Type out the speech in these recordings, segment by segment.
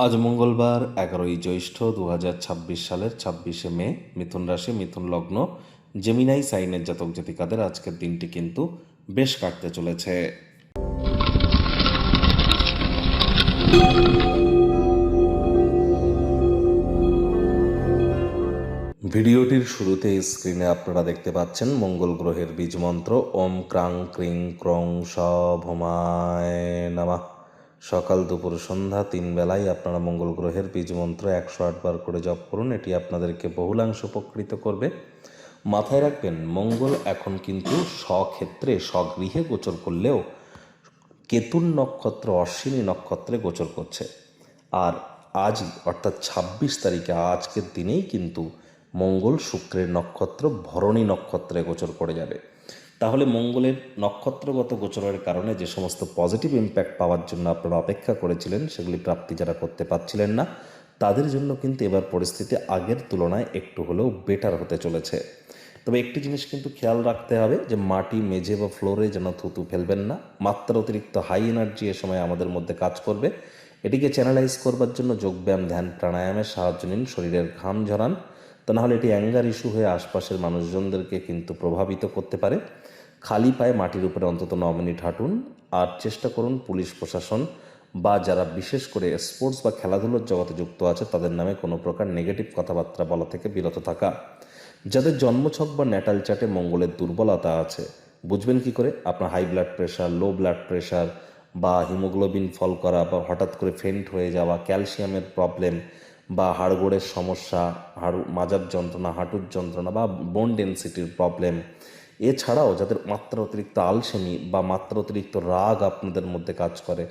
আজ মঙ্গলবার 11ই জ্যৈষ্ঠ 2026 সালের 26শে মে। মিথুন রাশি, মিথুন লগ্ন, জেমিনাই সাইনের জাতক জাতিকাদের আজকের দিনটি কিন্তু বেশ কাটতে চলেছে। ভিডিওটির শুরুতে স্ক্রিনে আপনারা দেখতে পাচ্ছেন মঙ্গল গ্রহের বীজ মন্ত্র ওম ক্রাং ক্রিং ক্রং শ ভোমায় নমঃ। সকাল দুপুর সন্ধ্যা 3 বেলায় আপনারা মঙ্গল গ্রহের বীজ মন্ত্র 108 বার করে জপ করুন। এটি আপনাদেরকে বহুলাংশ উপকৃত করবে। মাথায় রাখবেন, মঙ্গল এখন কিন্তু স্বক্ষেত্রে স্বগৃহে গোচর করলেও কেতুন নক্ষত্র অশ্বিনী নক্ষত্রে গোচর করছে। আর আজই অর্থাৎ 26 তারিখে আজকের দিনেই কিন্তু মঙ্গল শুক্রের নক্ষত্র ভরণী নক্ষত্রে গোচর করে যাবে। তাহলে মঙ্গলের নক্ষত্রগত গোচরের কারণে যে সমস্ত পজিটিভ ইম্প্যাক্ট পাওয়ার জন্য আপনারা অপেক্ষা করেছিলেন, সেগুলি প্রাপ্তি যারা করতে পারছিলেন না, তাদের জন্য কিন্তু এবার পরিস্থিতি আগের তুলনায় একটু হলেও বেটার হতে চলেছে। তবে একটি জিনিস কিন্তু খেয়াল রাখতে হবে যে মাটি, মেঝে বা ফ্লোরে যেন থুতু ফেলবেন না। মাত্রা অতিরিক্ত হাই এনার্জি এ সময় আমাদের মধ্যে কাজ করবে। এটিকে চ্যানেলাইজ করবার জন্য যোগব্যায়াম, ধ্যান, প্রাণায়ামের সাহায্য নিন। শরীরের ঘাম ঝরান, তা নাহলে এটি অ্যাঙ্গার ইস্যু হয়ে আশপাশের মানুষজনদেরকে কিন্তু প্রভাবিত করতে পারে। খালি পায়ে মাটির উপরে অন্তত 9 মিনিট হাঁটুন। আর চেষ্টা করুন পুলিশ প্রশাসন বা যারা বিশেষ করে স্পোর্টস বা খেলাধুলোর জগতে যুক্ত আছে তাদের নামে কোনো প্রকার নেগেটিভ কথাবার্তা বলা থেকে বিরত থাকা। যাদের জন্মছক বা ন্যাটাল চার্টে মঙ্গলের দুর্বলতা আছে, বুঝবেন কি করে? আপনার high blood pressure, low blood pressure বা হিমোগ্লোবিন ফল করা বা হঠাৎ করে ফেন্ট হয়ে যাওয়া, ক্যালসিয়ামের প্রবলেম বা হাড়গোড়ের সমস্যা, মাজার যন্ত্রণা, হাঁটুর যন্ত্রণা বা বোন ডেন্সিটির প্রবলেম, এছাড়াও যাদের মাত্রা অতিরিক্ত আলসেমি বা মাত্রা অতিরিক্ত রাগ আপনাদের মধ্যে কাজ করে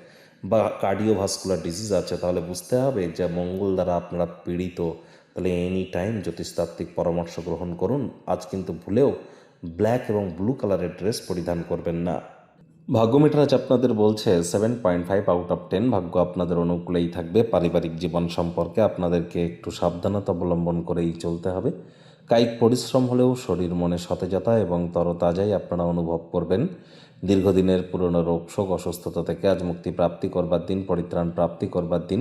বা কার্ডিওভাস্কুলার ডিজিজ আছে, তাহলে বুঝতে হবে যে মঙ্গল দ্বারা আপনারা পীড়িত। তাহলে এনি টাইম জ্যোতিষতাত্ত্বিক পরামর্শ গ্রহণ করুন। আজ কিন্তু ভুলেও ব্ল্যাক এবং ব্লু কালারের ড্রেস পরিধান করবেন না। ভাগ্যমিটার আজ আপনাদের বলছে 7.5 আউট অফ 10। ভাগ্য আপনাদের অনুকূলেই থাকবে। পারিবারিক জীবন সম্পর্কে আপনাদেরকে একটু সাবধানতা অবলম্বন করেই চলতে হবে। কায়িক পরিশ্রম হলেও শরীর মনে সতেজতা এবং তরতাজাই আপনারা অনুভব করবেন। দীর্ঘদিনের পুরনো রোগশোক, অসুস্থতা থেকে আজ মুক্তি প্রাপ্তি করবার দিন, পরিত্রাণ প্রাপ্তি করবার দিন।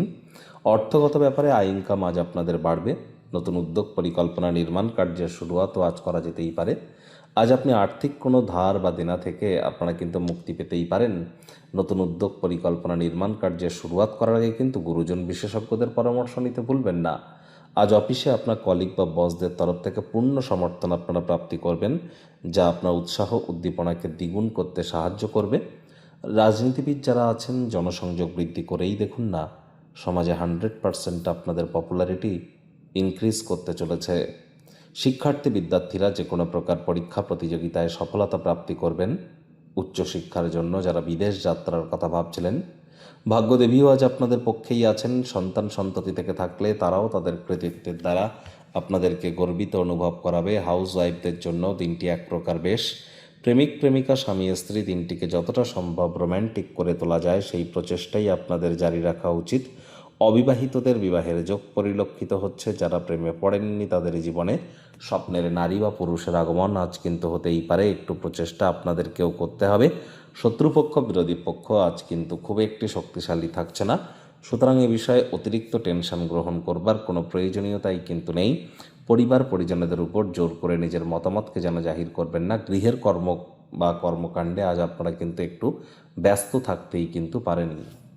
অর্থগত ব্যাপারে আয় ইনকাম আজ আপনাদের বাড়বে। নতুন উদ্যোগ, পরিকল্পনা, নির্মাণ কার্যের শুরুয়াতও আজ করা যেতেই পারে। আজ আপনি আর্থিক কোনো ধার বা দেনা থেকে আপনারা কিন্তু মুক্তি পেতেই পারেন। নতুন উদ্যোগ, পরিকল্পনা, নির্মাণ কার্যের শুরুয়াত করার আগে কিন্তু গুরুজন বিশেষজ্ঞদের পরামর্শ নিতে ভুলবেন না। আজ অফিসে আপনার কলিগ বা বসদের তরফ থেকে পূর্ণ সমর্থন আপনারা প্রাপ্তি করবেন, যা আপনার উৎসাহ উদ্দীপনাকে দ্বিগুণ করতে সাহায্য করবে। রাজনীতিবিদ যারা আছেন, জনসংযোগ বৃদ্ধি করেই দেখুন না, সমাজে 100% আপনাদের পপুলারিটি ইনক্রিজ করতে চলেছে। শিক্ষার্থী বিদ্যার্থীরা যে কোনো প্রকার পরীক্ষা প্রতিযোগিতায় সফলতা প্রাপ্তি করবেন। উচ্চশিক্ষার জন্য যারা বিদেশ যাত্রার কথা ভাবছিলেন, ভাগ্যদেবীও আজ আপনাদের পক্ষেই আছেন। সন্তান সন্ততি থেকে থাকলে তারাও তাদের কৃতিত্বের দ্বারা আপনাদেরকে গর্বিত অনুভব করাবে। হাউস ওয়াইফদের জন্য দিনটি এক প্রকার বেশ। প্রেমিক প্রেমিকা, স্বামী স্ত্রী দিনটিকে যতটা সম্ভব রোম্যান্টিক করে তোলা যায় সেই প্রচেষ্টাই আপনাদের জারি রাখা উচিত। অবিবাহিতদের বিবাহের যোগ পরিলক্ষিত হচ্ছে। যারা প্রেমে পড়েননি তাদের জীবনে স্বপ্নের নারী বা পুরুষের আগমন আজ কিন্তু হতেই পারে। একটু প্রচেষ্টা আপনাদেরকেও করতে হবে। শত্রুপক্ষ, বিরোধী পক্ষ আজ কিন্তু খুব একটি শক্তিশালী থাকছে না। সুতরাং এ বিষয়ে অতিরিক্ত টেনশন গ্রহণ করবার কোনো প্রয়োজনীয়তাই কিন্তু নেই। পরিবার পরিজনদের উপর জোর করে নিজের মতামতকে যেন জাহির করবেন না। গৃহের কর্ম বা কর্মকাণ্ডে আজ আপনারা কিন্তু একটু ব্যস্ত থাকতেই কিন্তু পারেন।